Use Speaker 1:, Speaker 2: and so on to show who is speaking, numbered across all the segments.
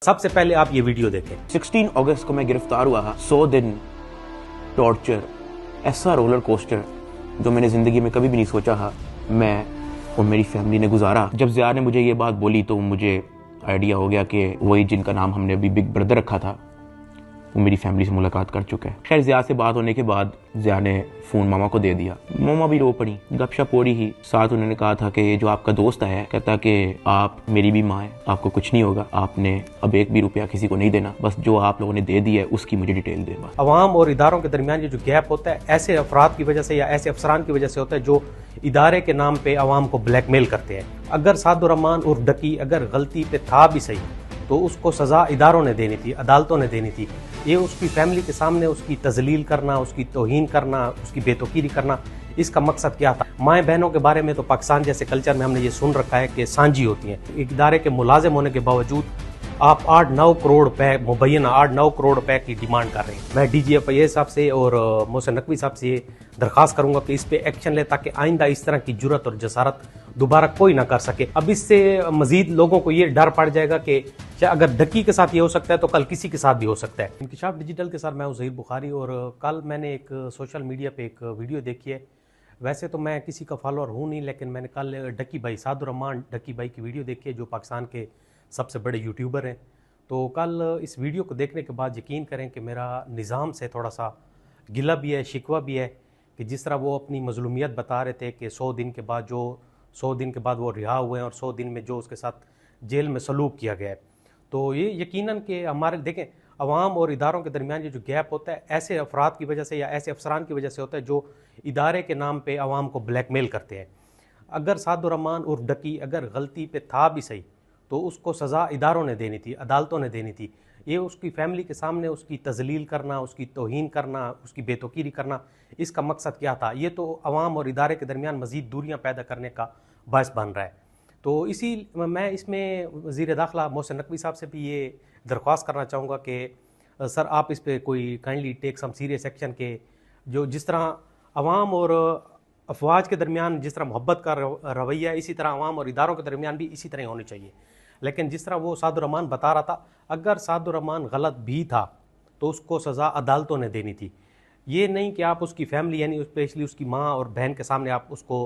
Speaker 1: सबसे पहले आप ये वीडियो देखें।
Speaker 2: 16 अगस्त को मैं गिरफ्तार हुआ। 100 दिन टॉर्चर, ऐसा रोलर कोस्टर जो मैंने जिंदगी में कभी भी नहीं सोचा था मैं और मेरी फैमिली ने गुजारा। जब ज़िया ने मुझे ये बात बोली तो मुझे आइडिया हो गया कि वही जिनका नाम हमने अभी बिग ब्रदर रखा था वो मेरी फैमिली से मुलाकात कर चुका है। खैर ज़िया से बात होने के बाद ज़िया ने फ़ोन मामा को दे दिया। मामा भी रो पड़ी, गपशप हो रही ही। साथ उन्होंने कहा था कि ये जो आपका दोस्त है कहता कि आप मेरी भी माँ है, आपको कुछ नहीं होगा, आपने अब एक भी रुपया किसी को नहीं देना, बस जो आप लोगों ने दे दिया है उसकी मुझे डिटेल दे।
Speaker 1: अवाम और इदारों के दरमियान ये जो गैप होता है ऐसे अफराद की वजह से या ऐसे अफसरान की वजह से होता है जो इदारे के नाम पे अवाम को ब्लैकमेल करते हैं। अगर सादुर रहमान उर्फ डकी अगर गलती पे था भी सही तो उसको सज़ा इदारों ने देनी थी, अदालतों ने देनी थी। ये उसकी फैमिली के सामने उसकी तजलील करना, उसकी तौहीन करना, उसकी बेतौकीरी करना, इसका मकसद क्या था? माएँ बहनों के बारे में तो पाकिस्तान जैसे कल्चर में हमने ये सुन रखा है कि सांझी होती हैं। एक इदारे के मुलाजिम होने के बावजूद आप 8-9 करोड़ रुपए मुबैना 8-9 करोड़ रुपए की डिमांड कर रहे हैं। मैं DGFIA साहब से और मोहसिन नकवी साहब से ये दरख्वास्त करूंगा कि इस पे एक्शन ले ताकि आइंदा इस तरह की जुर्रत और जसारत दोबारा कोई ना कर सके। अब इससे मजीद लोगों को ये डर पड़ जाएगा कि अगर डकी के साथ ये हो सकता है तो कल किसी के साथ भी हो सकता है। इंकिशाफ डिजिटल के साथ मैं हूं ज़हीर बुखारी और कल मैंने एक सोशल मीडिया पे एक वीडियो देखी है। वैसे तो मैं किसी का फॉलोअर हूँ नहीं, लेकिन मैंने कल डकी भाई सादुर रहमान डकी भाई की वीडियो देखी है जो पाकिस्तान के सबसे बड़े यूट्यूबर हैं। तो कल इस वीडियो को देखने के बाद यकीन करें कि मेरा निज़ाम से थोड़ा सा गिला भी है, शिकवा भी है कि जिस तरह वो अपनी मजलूमियत बता रहे थे कि 100 दिन के बाद वो रिहा हुए हैं और 100 दिन में जो उसके साथ जेल में सलूक किया गया है। तो ये यकीनन कि हमारे देखें अवाम और इदारों के दरमियान ये जो गैप होता है ऐसे अफराद की वजह से या ऐसे अफसरान की वजह से होता है जो इदारे के नाम पे अवाम को ब्लैकमेल करते हैं। अगर सादुर रहमान उर्फ डकी अगर गलती पे था भी सही तो उसको सज़ा इदारों ने देनी थी, अदालतों ने देनी थी। ये उसकी फैमिली के सामने उसकी तजलील करना, उसकी तौहीन करना, उसकी बेतौकीरी करना, इसका मकसद क्या था? ये तो अवाम और इदारे के दरमियान मज़ीद दूरियां पैदा करने का बायस बन रहा है। तो इसी मैं इसमें वज़ीर दाखिला मोहसिन नकवी साहब से भी ये दरख्वास्त करना चाहूँगा कि सर आप इस पर कोई kindly take some serious action के जो जिस तरह अवाम और अफवाज के दरमियान जिस तरह मोहब्बत का रवैया है इसी तरह अवाम और इदारों के दरमियान भी इसी तरह होनी चाहिए। लेकिन जिस तरह वो सादुर रहमान बता रहा था, अगर सादुर रहमान गलत भी था तो उसको सज़ा अदालतों ने देनी थी। ये नहीं कि आप उसकी फैमिली यानी स्पेशली उसकी माँ और बहन के सामने आप उसको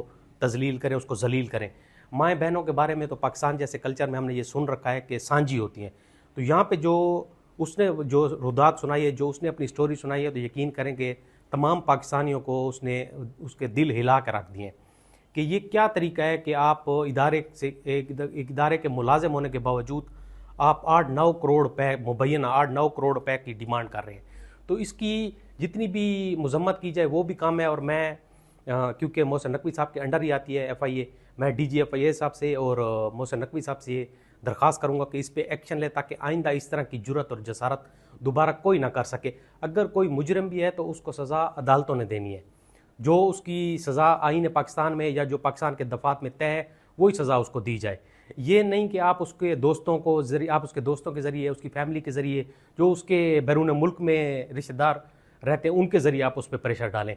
Speaker 1: तजलील करें, उसको जलील करें। माएँ बहनों के बारे में तो पाकिस्तान जैसे कल्चर में हमने ये सुन रखा है कि सांझी होती हैं। तो यहाँ पे जो उसने जो रुदात सुनाई है, जो उसने अपनी स्टोरी सुनाई है, तो यकीन करें कि तमाम पाकिस्तानियों को उसने उसके दिल हिला कर रख दिए कि ये क्या तरीका है कि आप इदारे से एक इदारे के मुलाजिम होने के बावजूद आप 8-9 करोड़ रुपए मुबैना 8-9 करोड़ रुपए की डिमांड कर रहे हैं। तो इसकी जितनी भी मजम्मत की जाए वो भी कम है। और मैं क्योंकि मोहसिन नकवी साहब के अंडर ही आती है FIA, मैं DGFIA साहब से और मोहसिन नकवी साहब से दरख्वास्त करूँगा कि इस पर एक्शन ले ताकि आइंदा इस तरह की जुर्रत और जसारत दोबारा कोई ना कर सके। अगर कोई मुजरिम भी है तो उसको सज़ा अदालतों ने देनी है। जो उसकी सज़ा आईन पाकिस्तान में या जो पाकिस्तान के दफात में तय है वही सज़ा उसको दी जाए। ये नहीं कि आप उसके दोस्तों के ज़रिए उसकी फैमिली के ज़रिए जो उसके बैरून मुल्क में रिश्तेदार रहते हैं उनके ज़रिए आप उस पर प्रेशर डालें।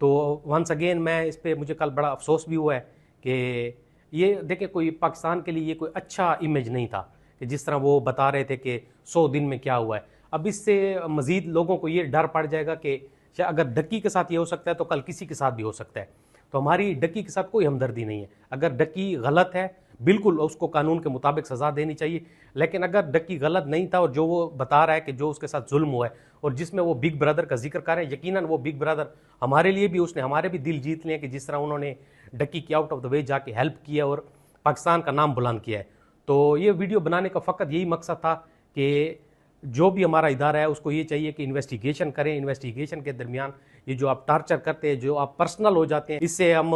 Speaker 1: तो वंस अगेन मैं इस पर मुझे कल बड़ा अफसोस भी हुआ है कि ये देखें कोई पाकिस्तान के लिए ये कोई अच्छा इमेज नहीं था कि जिस तरह वो बता रहे थे कि 100 दिन में क्या हुआ है। अब इससे मज़ीद लोगों को ये डर पड़ जाएगा कि अगर डकी के साथ ये हो सकता है तो कल किसी के साथ भी हो सकता है। तो हमारी डकी के साथ कोई हमदर्दी नहीं है। अगर डकी गलत है बिल्कुल उसको कानून के मुताबिक सज़ा देनी चाहिए। लेकिन अगर डकी गलत नहीं था और जो वो बता रहा है कि जो उसके साथ जुल्म हुआ है और जिसमें वो बिग ब्रदर का जिक्र कर रहे हैं, यकीनन वो बिग ब्रदर हमारे लिए भी उसने हमारे भी दिल जीत लिए कि जिस तरह उन्होंने डकी की आउट ऑफ द वे जाके हेल्प किया और पाकिस्तान का नाम बुलंद किया है। तो ये वीडियो बनाने का फ़कत यही मकसद था कि जो भी हमारा इदारा है उसको ये चाहिए कि इन्वेस्टिगेशन करें। इन्वेस्टिगेशन के दरमियान ये जो आप टार्चर करते हैं, जो आप पर्सनल हो जाते हैं, इससे हम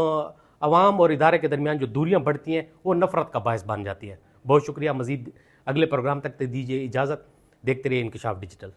Speaker 1: अवाम और इदारे के दरमियान जो दूरियां बढ़ती हैं वो नफ़रत का बायस बन जाती है। बहुत शुक्रिया। मज़ीद अगले प्रोग्राम तक दीजिए इजाज़त। देखते रहिए इंकिशाफ डिजिटल।